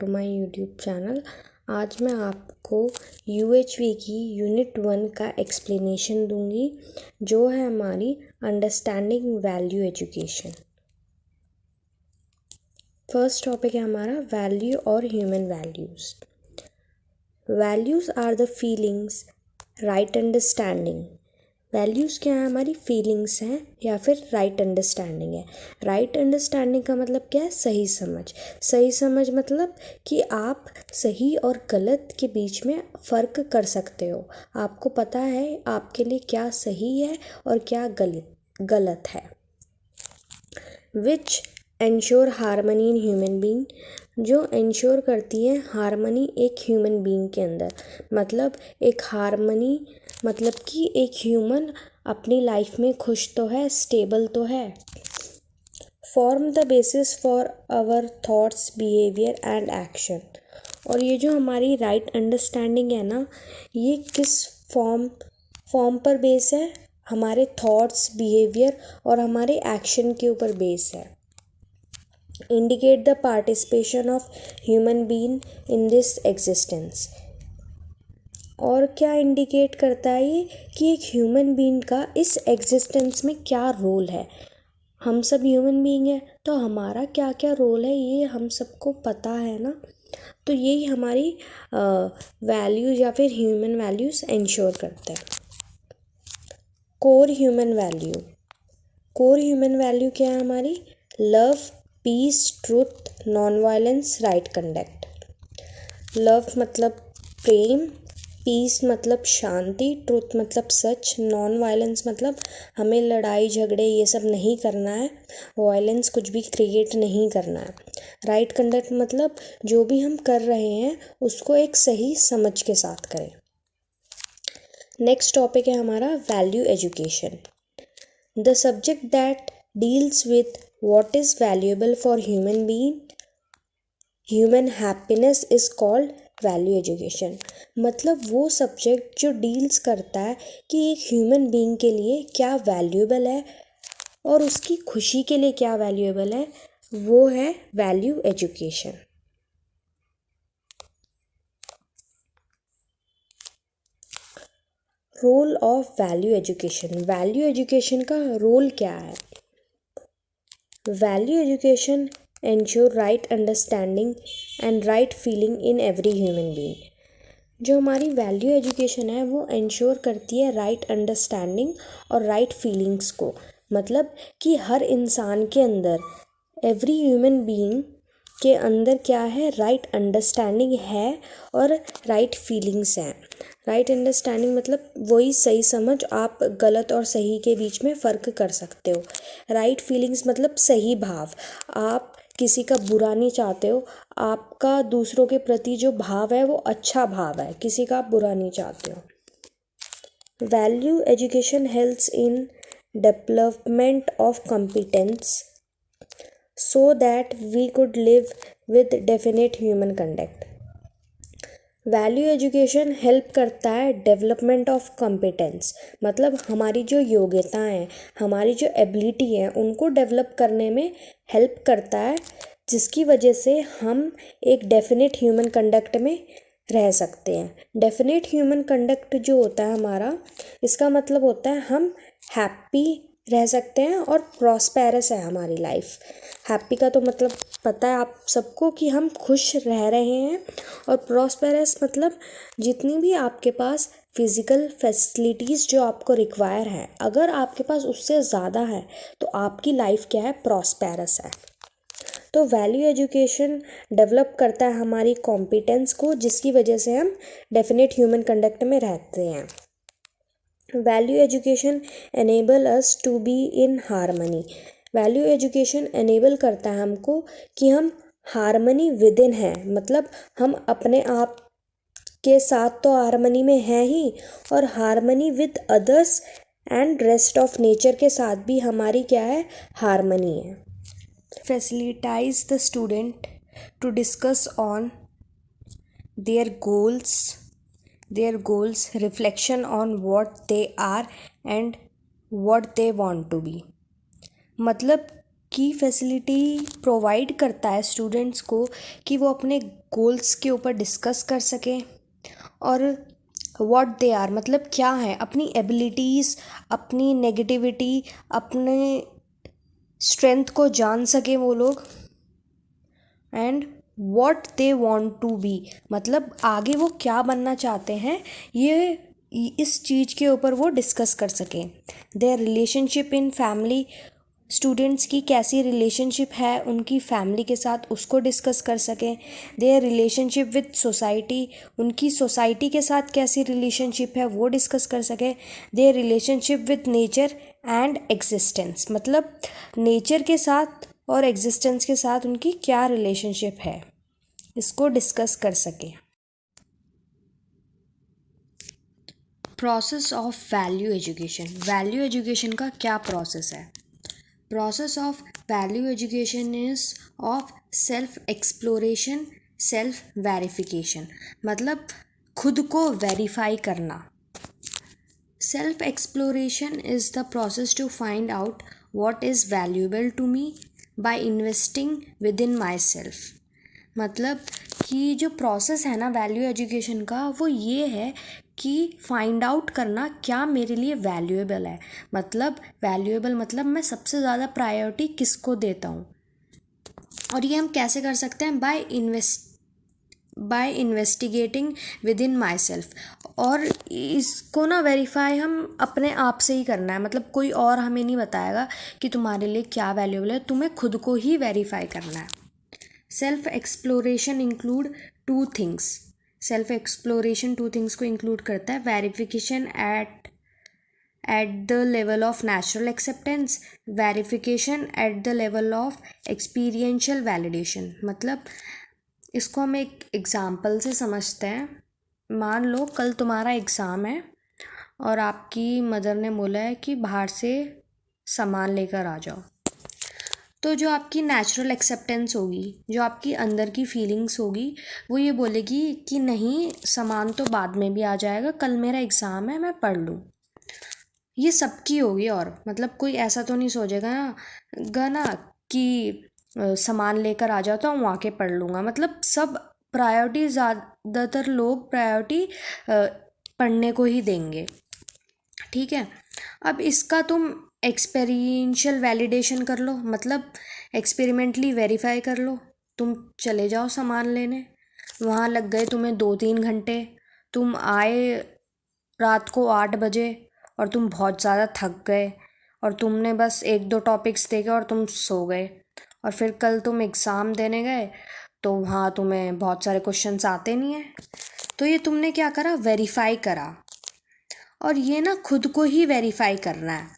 To my YouTube channel. आज मैं आपको UHV की यूनिट 1 का एक्सप्लेनेशन दूंगी, जो है हमारी understanding value education. First topic है हमारा वैल्यू और human values. Values are the feelings, right understanding. Values क्या है? हमारी फीलिंग्स हैं या फिर राइट अंडरस्टैंडिंग है। राइट अंडरस्टैंडिंग का मतलब क्या है? सही समझ। सही समझ मतलब कि आप सही और गलत के बीच में फ़र्क कर सकते हो। आपको पता है आपके लिए क्या सही है और क्या गलत है। Which ensure harmony in human being, जो एंश्योर करती है हारमनी एक ह्यूमन बीइंग के अंदर। मतलब एक हारमनी मतलब कि एक ह्यूमन अपनी लाइफ में खुश तो है, स्टेबल तो है। Form the basis for our thoughts, behaviour and action. और ये जो हमारी राइट अंडरस्टैंडिंग है ना, ये किस फॉर्म पर बेस है? हमारे थॉट्स, बिहेवियर और हमारे एक्शन के ऊपर बेस है। Indicate the participation of human being in this existence. और क्या इंडिकेट करता है ये कि एक ह्यूमन बीइंग का इस एग्जिस्टेंस में क्या रोल है। हम सब ह्यूमन बीइंग है तो हमारा क्या क्या रोल है ये हम सबको पता है ना। तो यही हमारी वैल्यूज़ या फिर ह्यूमन वैल्यूज़ इंश्योर करते हैं। Core human value. Core human value क्या है हमारी? Love, peace, truth, non violence, right conduct. Love मतलब प्रेम, पीस मतलब शांति, ट्रुथ मतलब सच, नॉन वायलेंस मतलब हमें लड़ाई झगड़े ये सब नहीं करना है, वायलेंस कुछ भी क्रिएट नहीं करना है। राइट कंडक्ट मतलब जो भी हम कर रहे हैं उसको एक सही समझ के साथ करें। नेक्स्ट टॉपिक है हमारा value education. The subject that deals with what is valuable for human being, human happiness is called value education. मतलब वो सब्जेक्ट जो डील्स करता है कि एक ह्यूमन बीइंग के लिए क्या वैल्यूएबल है और उसकी खुशी के लिए क्या वैल्यूएबल है, वो है value education. Role of value education. Value education का रोल क्या है? Value education ensure right understanding and right feeling in every human being। जो हमारी वैल्यू एजुकेशन है वो इंश्योर करती है राइट अंडरस्टैंडिंग और राइट फीलिंग्स को। मतलब कि हर इंसान के अंदर, एवरी ह्यूमन बीइंग के अंदर क्या है? राइट अंडरस्टैंडिंग है और राइट फीलिंग्स हैं। राइट अंडरस्टैंडिंग मतलब वही सही समझ, आप गलत और सही के बीच में फ़र्क कर सकते हो। राइट फीलिंग्स मतलब सही भाव, आप किसी का बुरा नहीं चाहते हो, आपका दूसरों के प्रति जो भाव है वो अच्छा भाव है, किसी का आप बुरा नहीं चाहते हो। Value education helps in development of competence so that we could live with definite human conduct। Value education help करता है डेवलपमेंट ऑफ कॉम्पिटेंस, मतलब हमारी जो योग्यताएं हैं, हमारी जो एबिलिटी है उनको डेवलप करने में हेल्प करता है, जिसकी वजह से हम एक डेफिनेट ह्यूमन कंडक्ट में रह सकते हैं। डेफिनेट ह्यूमन कंडक्ट जो होता है हमारा, इसका मतलब होता है हम हैप्पी रह सकते हैं और प्रॉस्पेरस है हमारी लाइफ। हैप्पी का तो मतलब पता है आप सबको कि हम खुश रह रहे हैं, और प्रॉस्पेरस मतलब जितनी भी आपके पास फिज़िकल फैसिलिटीज़ जो आपको रिक्वायर है, अगर आपके पास उससे ज़्यादा है तो आपकी लाइफ क्या है? प्रॉस्पेरस है। तो वैल्यू एजुकेशन डेवलप करता है हमारी कॉम्पिटेंस को, जिसकी वजह से हम डेफिनेट ह्यूमन कंडक्ट में रहते हैं। Value education enable us to be in harmony. Value education enable करता है हमको कि हम हारमनी विद इन है, मतलब हम अपने आप के साथ तो हारमनी में हैं ही, और harmony with others and rest of nature के साथ भी हमारी क्या है? हारमनी है। Facilitate the student to discuss on their goals, reflection on what they are and what they want to be। मतलब की फैसिलिटी प्रोवाइड करता है स्टूडेंट्स को कि वो अपने गोल्स के ऊपर डिस्कस कर सकें और व्हाट दे आर मतलब क्या है, अपनी एबिलिटीज़, अपनी नेगेटिविटी, अपने स्ट्रेंथ को जान सकें वो लोग and what they want to be मतलब आगे वो क्या बनना चाहते हैं, ये इस चीज़ के ऊपर वो डिस्कस कर सकें। Their relationship in family, students की कैसी रिलेशनशिप है उनकी फैमिली के साथ उसको डिस्कस कर सकें। देयर रिलेशनशिप विद सोसाइटी, उनकी सोसाइटी के साथ कैसी रिलेशनशिप है वो डिस्कस कर सकें। Their relationship with nature and existence मतलब नेचर के साथ और एग्जिस्टेंस के साथ उनकी क्या रिलेशनशिप है इसको डिस्कस कर सकें। Process of value education, value education का क्या प्रोसेस है? Process of value education is of self exploration, self verification मतलब खुद को वेरीफाई करना। Self exploration is the process to find out what is valuable to me by investing within myself मतलब कि जो प्रोसेस है ना वैल्यू एजुकेशन का वो ये है कि फाइंड आउट करना क्या मेरे लिए वैल्यूएबल है। मतलब वैल्यूएबल मतलब मैं सबसे ज़्यादा प्रायोरिटी किसको देता हूँ और ये हम कैसे कर सकते हैं? By investigating within myself. और इसको ना वेरीफाई हम अपने आप से ही करना है मतलब कोई और हमें नहीं बताएगा कि तुम्हारे लिए क्या वैल्यूएबल है, तुम्हें खुद को ही वेरीफाई करना है। Self exploration include two things, self exploration two things को इंक्लूड करता है। Verification eight the level of natural acceptance, verification eight the level of experiential validation मतलब इसको हम एक एग्ज़ाम्पल से समझते हैं। मान लो कल तुम्हारा एग्ज़ाम है और आपकी मदर ने बोला है कि बाहर से सामान लेकर आ जाओ, तो जो आपकी नेचुरल एक्सेप्टेंस होगी, जो आपकी अंदर की फीलिंग्स होगी वो ये बोलेगी कि नहीं सामान तो बाद में भी आ जाएगा, कल मेरा एग्ज़ाम है मैं पढ़ लूँ। ये सबकी होगी और मतलब कोई ऐसा तो नहीं सोचेगा ना कि सामान लेकर आ जाता हूँ आके पढ़ लूँगा। मतलब सब प्रायोरिटी, ज़्यादातर लोग प्रायोरिटी पढ़ने को ही देंगे। ठीक है, अब इसका तुम एक्सपेरिएंशियल वैलिडेशन कर लो मतलब एक्सपेरिमेंटली वेरीफाई कर लो। तुम चले जाओ सामान लेने, वहाँ लग गए तुम्हें 2-3 घंटे, तुम आए रात को 8 बजे और तुम बहुत ज़्यादा थक गए और तुमने बस 1-2 टॉपिक्स देखे और तुम सो गए और फिर कल तुम एग्ज़ाम देने गए तो वहाँ तुम्हें बहुत सारे क्वेश्चंस आते नहीं हैं। तो ये तुमने क्या करा? वेरीफाई करा। और ये ना खुद को ही वेरीफाई करना है।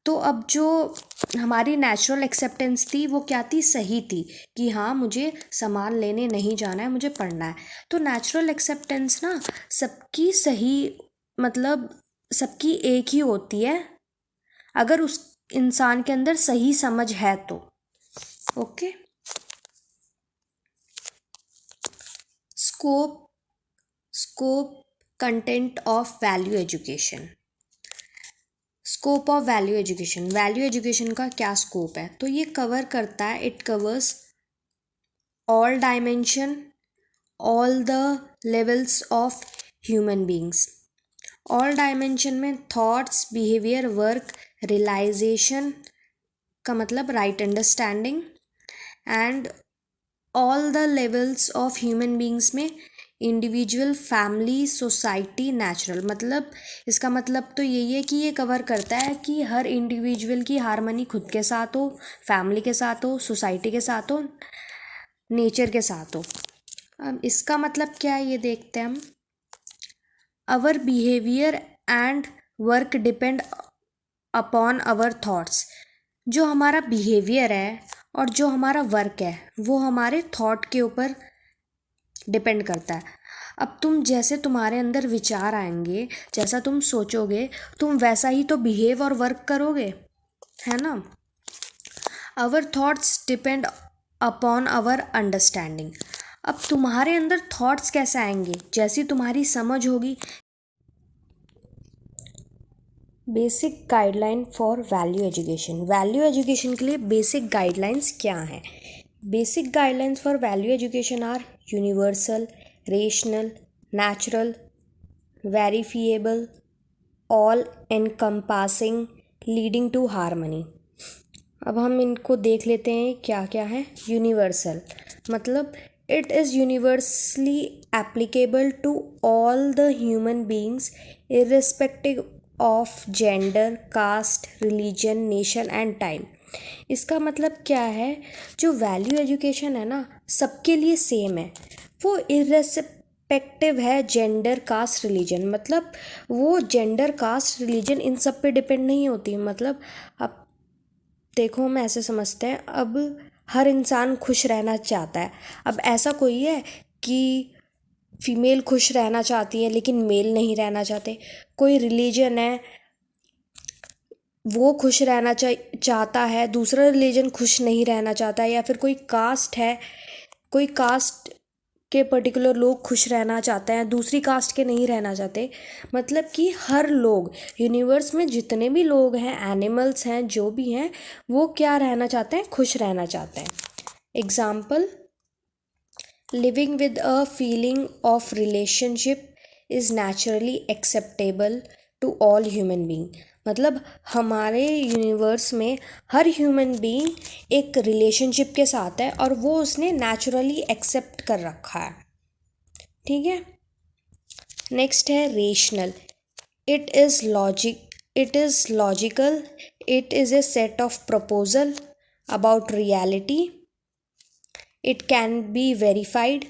तो अब जो हमारी नेचुरल एक्सेप्टेंस थी वो क्या थी? सही थी कि हाँ मुझे सामान लेने नहीं जाना है, मुझे पढ़ना है। तो नेचुरल एक्सेप्टेंस ना सबकी सही मतलब सबकी एक ही होती है अगर उस इंसान के अंदर सही समझ है तो। Okay, scope content of value education. Scope of value education, value education का क्या स्कोप है? तो ये कवर करता है, it covers all dimension, all the levels of human beings. All dimension में थॉट्स, बिहेवियर, वर्क, रियलाइजेशन का मतलब right understanding, and all the levels of human beings में इंडिविजुअल, फैमिली, सोसाइटी, नेचुरल। मतलब इसका मतलब तो यही है कि ये कवर करता है कि हर इंडिविजुअल की हार्मनी खुद के साथ हो, फैमिली के साथ हो, सोसाइटी के साथ हो, नेचर के साथ हो। अब इसका मतलब क्या है ये देखते हैं हम। Our behaviour and work depend upon our thoughts. जो हमारा बिहेवियर है और जो हमारा वर्क है वो हमारे थॉट के ऊपर डिपेंड करता है। अब तुम जैसे तुम्हारे अंदर विचार आएंगे, जैसा तुम सोचोगे, तुम वैसा ही तो बिहेव और वर्क करोगे, है ना। Our thoughts depend upon our understanding. अब तुम्हारे अंदर थॉट्स कैसे आएंगे? जैसी तुम्हारी समझ होगी, basic guideline for value education. Value education के लिए बेसिक गाइडलाइंस क्या हैं? Basic guidelines for value education are universal, rational, natural, verifiable, all encompassing, leading to harmony. अब हम इनको देख लेते हैं क्या क्या है। यूनिवर्सल मतलब it is universally applicable to all the human beings irrespective of gender, caste, religion, nation and time. इसका मतलब क्या है, जो वैल्यू एजुकेशन है ना सबके लिए सेम है, वो इर्रेस्पेक्टिव है जेंडर, कास्ट, रिलीजन। मतलब वो जेंडर, कास्ट, रिलीजन इन सब पे डिपेंड नहीं होती। मतलब अब देखो हम ऐसे समझते हैं, अब हर इंसान खुश रहना चाहता है। अब ऐसा कोई है कि फीमेल खुश रहना चाहती है लेकिन मेल नहीं रहना चाहते। कोई रिलीजन है वो खुश रहना चाहता है, दूसरा रिलीजन खुश नहीं रहना चाहता है। या फिर कोई कास्ट है, कोई कास्ट के पर्टिकुलर लोग खुश रहना चाहते हैं, दूसरी कास्ट के नहीं रहना चाहते। मतलब कि हर लोग, यूनिवर्स में जितने भी लोग हैं, एनिमल्स हैं, जो भी हैं, वो क्या रहना चाहते हैं, खुश रहना चाहते हैं। Example, living with a feeling of relationship is naturally acceptable to all human being. मतलब हमारे यूनिवर्स में हर ह्यूमन बीइंग एक रिलेशनशिप के साथ है और वो उसने नेचुरली एक्सेप्ट कर रखा है। ठीक है। नेक्स्ट है rational. It is logical, it is a set of proposal about reality, it can be verified,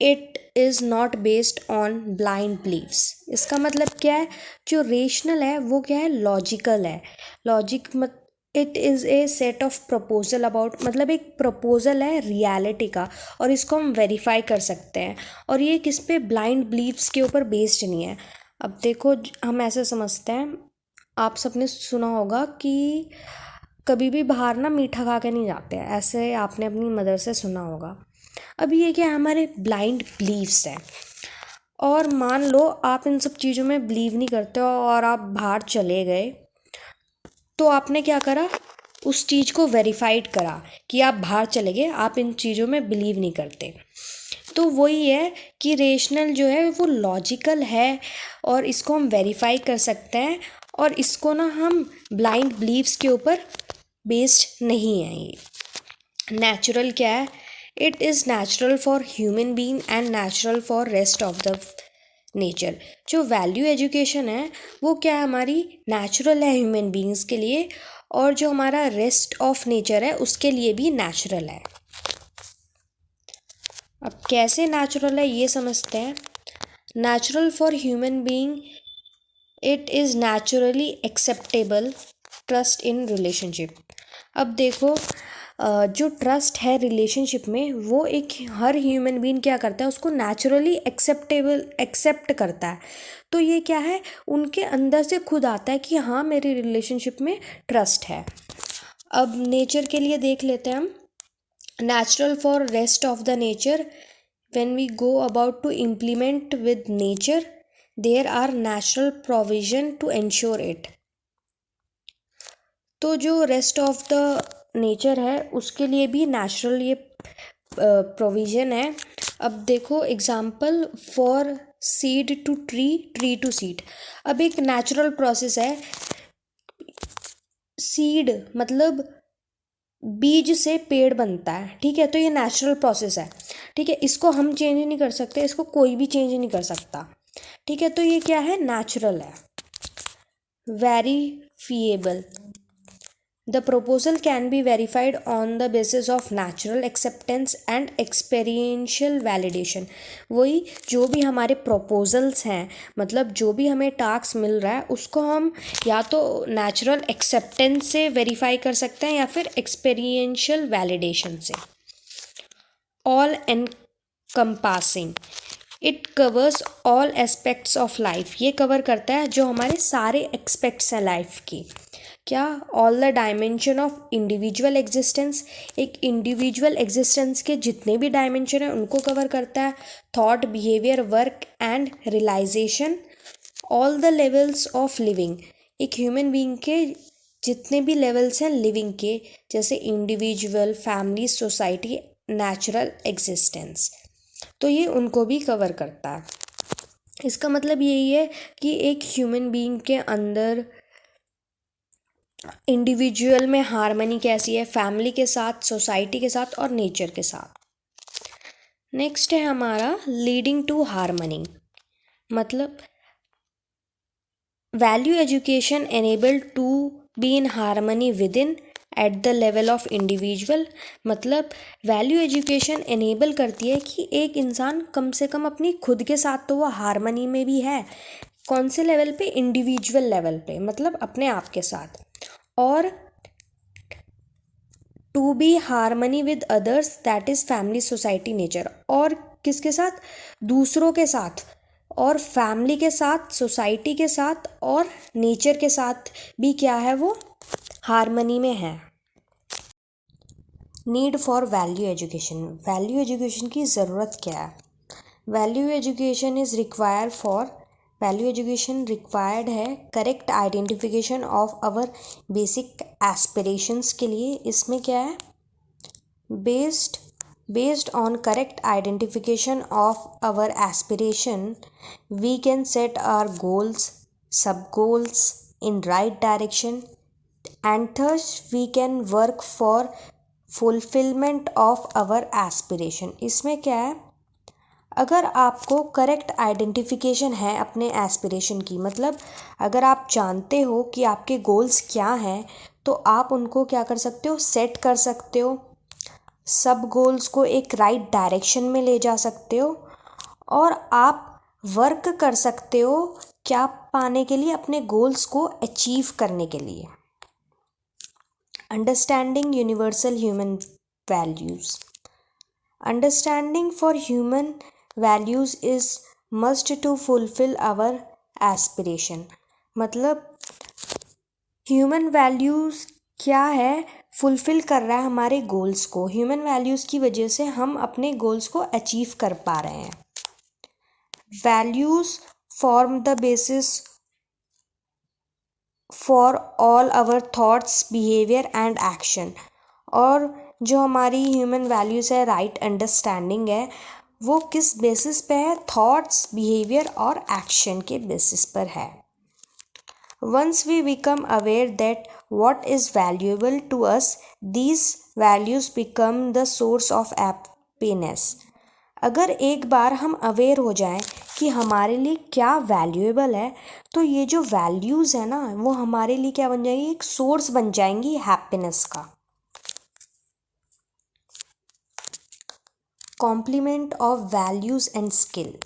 it is not based on blind beliefs. इसका मतलब क्या है, जो रेशनल है वो क्या है, लॉजिकल है। लॉजिक मत it is a set of proposal about, मतलब एक प्रपोजल है रियलिटी का और इसको हम वेरीफाई कर सकते हैं। और ये किस पे, ब्लाइंड बिलीव्स के ऊपर बेस्ड नहीं है। अब देखो हम ऐसे समझते हैं, आप सबने सुना होगा कि कभी भी बाहर ना मीठा खा के नहीं जाते हैं, ऐसे आपने अपनी मदर से सुना होगा। अब ये क्या हमारे ब्लाइंड बिलीव्स हैं। और मान लो आप इन सब चीज़ों में बिलीव नहीं करते हो और आप बाहर चले गए, तो आपने क्या करा, उस चीज़ को वेरीफाइड करा कि आप बाहर चले गए, आप इन चीज़ों में बिलीव नहीं करते। तो वही है कि रेशनल जो है वो लॉजिकल है और इसको हम वेरीफाई कर सकते हैं और इसको ना हम ब्लाइंड बिलीव्स के ऊपर बेस्ड नहीं है। ये नेचुरल क्या है, it is natural for human being and natural for rest of the nature. जो वैल्यू एजुकेशन है वो क्या है, हमारी नेचुरल है ह्यूमन बीइंग्स के लिए, और जो हमारा रेस्ट ऑफ नेचर है उसके लिए भी नेचुरल है। अब कैसे नेचुरल है ये समझते हैं। Natural for human being, it is naturally acceptable trust in relationship. अब देखो जो ट्रस्ट है रिलेशनशिप में, वो एक हर ह्यूमन बीइंग क्या करता है, उसको नेचुरली एक्सेप्ट करता है। तो ये क्या है, उनके अंदर से खुद आता है कि हाँ मेरी रिलेशनशिप में ट्रस्ट है। अब नेचर के लिए देख लेते हैं हम। Natural for rest of the nature, when we go about to implement with nature, there are natural provision to ensure it। तो जो रेस्ट ऑफ द नेचर है उसके लिए भी नेचुरल ये प्रोविज़न है। अब देखो example, for seed to tree, tree to seed. अब एक नेचुरल प्रोसेस है, सीड मतलब बीज से पेड़ बनता है, ठीक है। तो ये नेचुरल प्रोसेस है, ठीक है। इसको हम चेंज नहीं कर सकते, इसको कोई भी चेंज नहीं कर सकता, ठीक है। तो ये क्या है, नेचुरल है। Verifiable, the proposal can be verified on the basis of natural acceptance and experiential validation. वही जो भी हमारे प्रपोजल्स हैं, मतलब जो भी हमें टास्क मिल रहा है उसको हम या तो नेचुरल एक्सेप्टेंस से वेरीफाई कर सकते हैं या फिर एक्सपीरियंशियल वैलिडेशन से। All encompassing, it covers all aspects of life. ये कवर करता है जो हमारे सारे एस्पेक्ट्स हैं लाइफ की। क्या, all the dimension of individual existence, एक इंडिविजुअल एग्जिस्टेंस के जितने भी डायमेंशन हैं उनको कवर करता है। Thought, behaviour, work and realisation all the levels of living, एक ह्यूमन बीइंग के जितने भी लेवल्स हैं लिविंग के, जैसे individual, family, society, natural existence, तो ये उनको भी कवर करता है। इसका मतलब यही है कि एक ह्यूमन बीइंग के अंदर इंडिविजुअल में हार्मनी कैसी है, फैमिली के साथ, सोसाइटी के साथ और नेचर के साथ। नेक्स्ट है हमारा लीडिंग टू हार्मनी, मतलब value education enable to be in harmony within at the level of individual, मतलब वैल्यू एजुकेशन एनेबल करती है कि एक इंसान कम से कम अपनी खुद के साथ तो वो हार्मनी में भी है। कौन से लेवल पे? इंडिविजुअल लेवल पे, मतलब अपने आप के साथ, और to be harmony with others, that is family, society, nature, और किसके साथ? दूसरों के साथ, और फैमिली के साथ, सोसाइटी के साथ और नेचर के साथ भी क्या है, वो हार्मनी में है। Need for value education, value education की ज़रूरत क्या है? Value education is require for, value education required है correct identification of our basic aspirations के लिए। इसमें क्या है? based on correct identification of our aspiration, we can set our goals, sub goals in right direction, and thus we can work for fulfillment of our aspiration। इसमें क्या है? अगर आपको करेक्ट आइडेंटिफिकेशन है अपने एस्पिरेशन की, मतलब अगर आप जानते हो कि आपके गोल्स क्या हैं, तो आप उनको क्या कर सकते हो? सेट कर सकते हो, सब गोल्स को एक राइट डायरेक्शन में ले जा सकते हो, और आप वर्क कर सकते हो क्या पाने के लिए? अपने गोल्स को अचीव करने के लिए। Understanding universal human values, understanding for human values is must to fulfil our aspiration, मतलब ह्यूमन वैल्यूज़ क्या है? फुलफ़िल कर रहा है हमारे गोल्स को। ह्यूमन वैल्यूज़ की वजह से हम अपने गोल्स को अचीव कर पा रहे हैं। Values form the basis for all our thoughts, behaviour and action, और जो हमारी ह्यूमन वैल्यूज़ है, राइट अंडरस्टैंडिंग है, वो किस बेसिस पे है? थॉट्स, बिहेवियर और एक्शन के बेसिस पर है। Once we become aware that what is valuable to us, these values become the source of happiness। अगर एक बार हम अवेयर हो जाएं कि हमारे लिए क्या वैल्यूएबल है, तो ये जो वैल्यूज़ है ना, वो हमारे लिए क्या बन जाएगी? एक सोर्स बन जाएंगी हैप्पीनेस का। Complement of values and skill,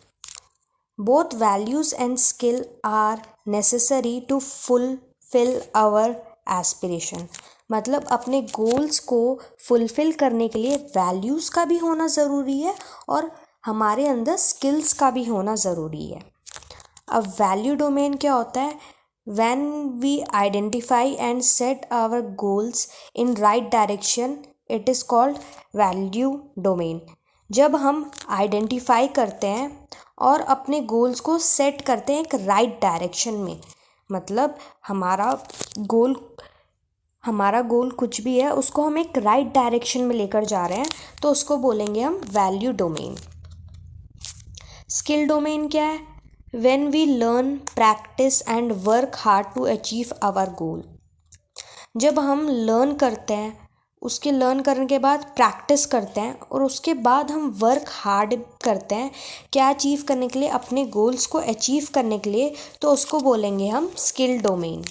both values and skill are necessary to fulfill our aspiration, मतलब अपने गोल्स को फुलफ़िल करने के लिए वैल्यूज़ का भी होना ज़रूरी है और हमारे अंदर स्किल्स का भी होना ज़रूरी है। अब वैल्यू डोमेन क्या होता है? When we identify and set our goals in right direction, it is called value domain. जब हम आइडेंटिफाई करते हैं और अपने गोल्स को सेट करते हैं एक राइट डायरेक्शन में, मतलब हमारा गोल कुछ भी है, उसको हम एक राइट डायरेक्शन में लेकर जा रहे हैं, तो उसको बोलेंगे हम वैल्यू डोमेन। स्किल डोमेन क्या है? When we learn, practice and work hard to achieve our goal. जब हम लर्न करते हैं, उसके लर्न करने के बाद प्रैक्टिस करते हैं, और उसके बाद हम वर्क हार्ड करते हैं क्या अचीव करने के लिए? अपने गोल्स को अचीव करने के लिए, तो उसको बोलेंगे हम skill domain.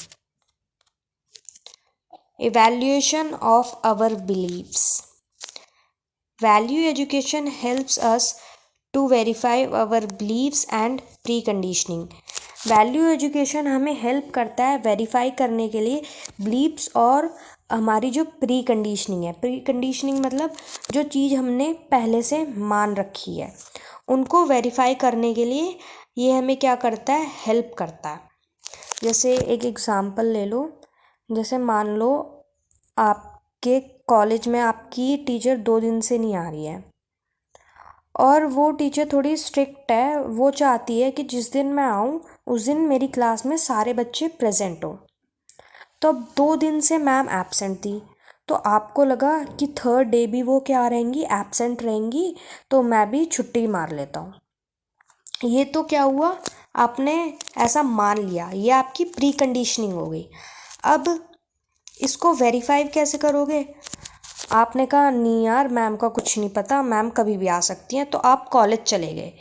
Evaluation of our beliefs, value education helps us to verify our beliefs and preconditioning. वैल्यू एजुकेशन हमें हेल्प करता है वेरीफाई करने के लिए बिलीव्स और हमारी जो प्री कंडीशनिंग है। प्री कंडीशनिंग मतलब जो चीज़ हमने पहले से मान रखी है, उनको वेरीफाई करने के लिए ये हमें क्या करता है? हेल्प करता है। जैसे एक एग्ज़ाम्पल ले लो, जैसे मान लो आपके कॉलेज में आपकी टीचर 2 दिन से नहीं आ रही है, और वो टीचर थोड़ी स्ट्रिक्ट है, वो चाहती है कि जिस दिन मैं आऊँ उस दिन मेरी क्लास में सारे बच्चे प्रेजेंट हो। तो अब 2 दिन से मैम एब्सेंट थी, तो आपको लगा कि थर्ड डे भी वो क्या रहेंगी, एब्सेंट रहेंगी, तो मैं भी छुट्टी मार लेता हूँ। ये तो क्या हुआ, आपने ऐसा मान लिया, ये आपकी प्री कंडीशनिंग हो गई। अब इसको वेरीफाई कैसे करोगे? आपने कहा नहीं यार, मैम का कुछ नहीं पता, मैम कभी भी आ सकती हैं, तो आप कॉलेज चले गए।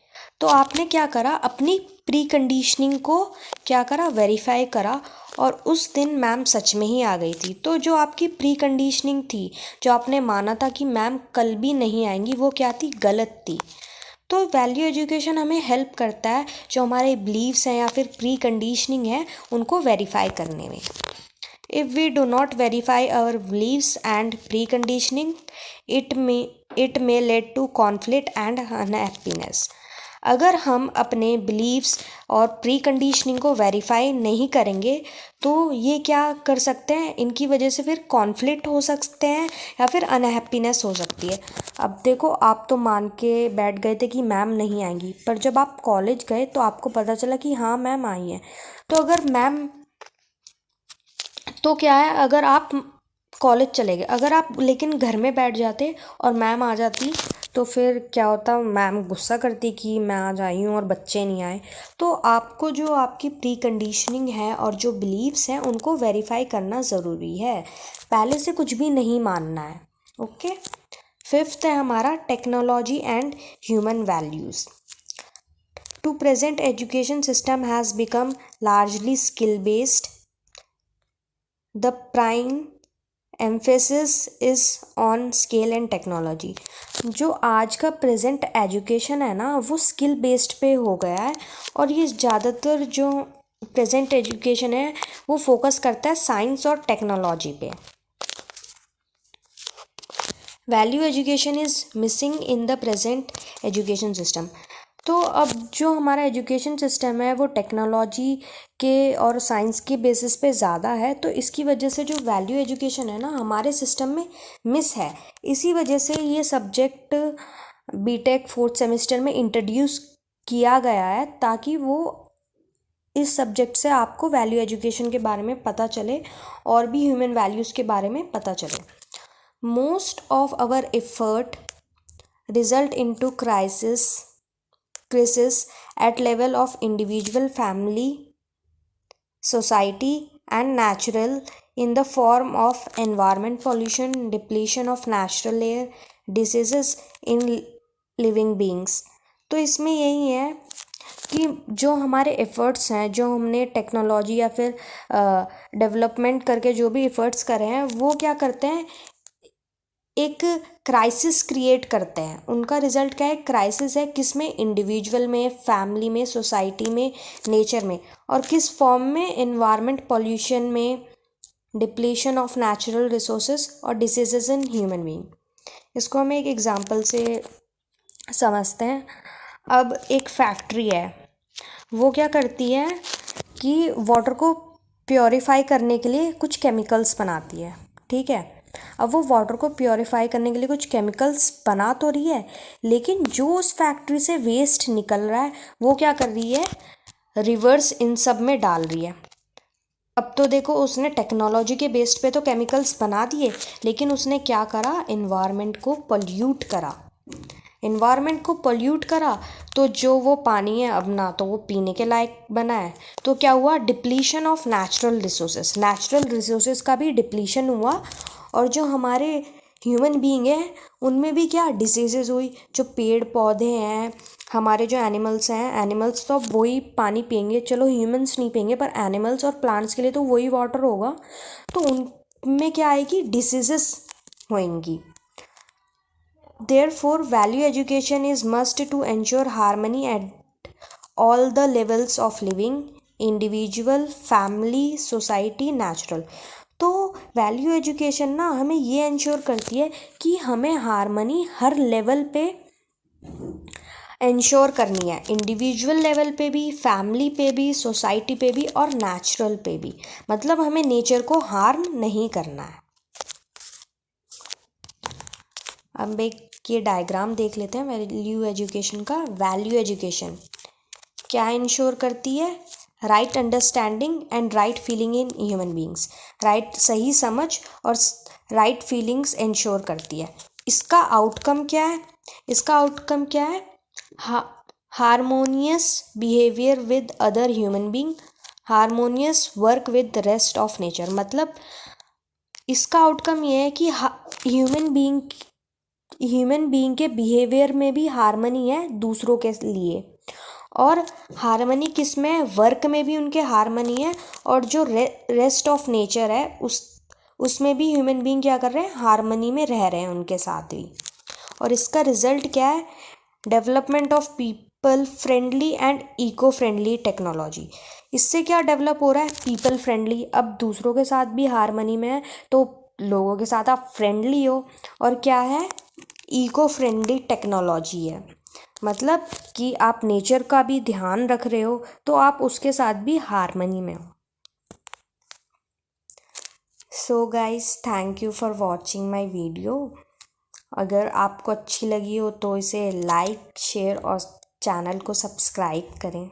तो आपने क्या करा, अपनी प्री कंडीशनिंग को क्या करा, वेरीफाई करा, और उस दिन मैम सच में ही आ गई थी। तो जो आपकी प्री कंडीशनिंग थी, जो आपने माना था कि मैम कल भी नहीं आएंगी, वो क्या थी, गलत थी। तो वैल्यू एजुकेशन हमें हेल्प करता है जो हमारे बिलीव्स हैं या फिर प्री कंडीशनिंग है उनको वेरीफाई करने में। If we do not verify our beliefs and preconditioning, it may lead to conflict and unhappiness. अगर हम अपने बिलीव्स और प्री कंडीशनिंग को वेरीफाई नहीं करेंगे तो ये क्या कर सकते हैं, इनकी वजह से फिर कॉन्फ्लिक्ट हो सकते हैं या फिर अनहैप्पीनेस हो सकती है। अब देखो, आप तो मान के बैठ गए थे कि मैम नहीं आएंगी, पर जब आप कॉलेज गए तो आपको पता चला कि हाँ मैम आई हैं। तो अगर मैम, तो क्या है, अगर आप कॉलेज चले गए, अगर आप लेकिन घर में बैठ जाते और मैम आ जाती, तो फिर क्या होता, मैम गुस्सा करती कि मैं आज आई हूँ और बच्चे नहीं आए। तो आपको जो आपकी प्री कंडीशनिंग है और जो बिलीव्स हैं उनको वेरीफाई करना ज़रूरी है, पहले से कुछ भी नहीं मानना है। ओके। फिफ्थ है हमारा technology and human values. To present education system has become largely skill based. The prime emphasis is on scale and technology. जो आज का प्रेजेंट एजुकेशन है ना, वो स्किल बेस्ड पे हो गया है, और ये ज़्यादातर जो प्रेजेंट एजुकेशन है वो फोकस करता है साइंस और टेक्नोलॉजी पे। Value education is missing in the present education system. तो अब जो हमारा एजुकेशन सिस्टम है वो टेक्नोलॉजी के और साइंस की बेसिस पे ज़्यादा है, तो इसकी वजह से जो वैल्यू एजुकेशन है ना हमारे सिस्टम में मिस है। इसी वजह से ये सब्जेक्ट बीटेक 4th सेमेस्टर में इंट्रोड्यूस किया गया है, ताकि वो इस सब्जेक्ट से आपको वैल्यू एजुकेशन के बारे में पता चले और भी ह्यूमन वैल्यूज़ के बारे में पता चले। Most of our effort result into crisis at level of individual, family, society and natural, in the form of environment pollution, depletion of natural air, diseases in living beings। तो इसमें यही है कि जो हमारे एफ़र्ट्स हैं, जो हमने टेक्नोलॉजी या फिर डेवलपमेंट करके जो भी एफ़र्ट्स कर रहे हैं, वो क्या करते हैं, एक क्राइसिस क्रिएट करते हैं। उनका रिजल्ट क्या है, क्राइसिस है, किस में, इंडिविजुअल में, फैमिली में, सोसाइटी में, नेचर में, और किस फॉर्म में, एनवायरनमेंट पॉल्यूशन में, डिप्लीशन ऑफ नेचुरल रिसोर्सेज और डिसीजेज इन ह्यूमन बीइंग। इसको हम एक एग्जांपल से समझते हैं। अब एक फैक्ट्री है, वो क्या करती है कि वाटर को प्योरीफाई करने के लिए कुछ केमिकल्स बनाती है, ठीक है। अब वो वाटर को प्योरीफाई करने के लिए कुछ केमिकल्स बना तो रही है, लेकिन जो उस फैक्ट्री से वेस्ट निकल रहा है वो क्या कर रही है, रिवर्स इन सब में डाल रही है। अब तो देखो, उसने टेक्नोलॉजी के बेस्ड पे तो केमिकल्स बना दिए, लेकिन उसने क्या करा, एनवायरनमेंट को पोल्यूट करा। एनवायरनमेंट को पोल्यूट करा तो जो वो पानी है अब ना तो वो पीने के लायक बना है, तो क्या हुआ, depletion of natural resources, natural resources का भी डिप्लीशन हुआ। और जो हमारे ह्यूमन बीइंग है उनमें भी क्या डिसीजेज हुई। जो पेड़ पौधे हैं, हमारे जो एनिमल्स हैं, एनिमल्स तो अब वही पानी पियेंगे, चलो ह्यूमंस नहीं पियेंगे, पर एनिमल्स और प्लांट्स के लिए तो वही वाटर होगा, तो उनमें क्या आएगी, डिसीजेस होंगी। Therefore, value education is must to ensure harmony at all the levels of living, individual, family, society, natural। तो वैल्यू एजुकेशन ना हमें ये इंश्योर करती है कि हमें हारमनी हर लेवल पे इंश्योर करनी है, इंडिविजुअल लेवल पे भी, फैमिली पे भी, सोसाइटी पे भी और नेचुरल पे भी। मतलब हमें नेचर को हार्म नहीं करना है। अब एक ये डायग्राम देख लेते हैं वैल्यू एजुकेशन का। वैल्यू एजुकेशन क्या इंश्योर करती है, right understanding and right feeling in human beings. Right सही समझ और राइट फीलिंग्स इंश्योर करती है। इसका आउटकम क्या है? इसका आउटकम क्या है? Harmonious behaviour with other human being, harmonious work with the rest of nature. मतलब इसका आउटकम ये है कि ह्यूमन बीइंग के बिहेवियर में भी हार्मनी है दूसरों के लिए, और हार्मनी किस में है? वर्क में भी उनके हार्मनी है, और जो रेस्ट ऑफ नेचर है उसमें भी ह्यूमन बीइंग क्या कर रहे हैं? हार्मनी में रह रहे हैं उनके साथ भी। और इसका रिजल्ट क्या है? Development of people friendly and eco friendly technology. इससे क्या डेवलप हो रहा है? People friendly. अब दूसरों के साथ भी हार्मनी में है तो लोगों के साथ आप फ्रेंडली हो, और क्या है? इको फ्रेंडली टेक्नोलॉजी है। मतलब कि आप नेचर का भी ध्यान रख रहे हो तो आप उसके साथ भी हार्मनी में हो। So guys, thank you for watching my video. अगर आपको अच्छी लगी हो तो इसे लाइक, शेयर और चैनल को सब्सक्राइब करें।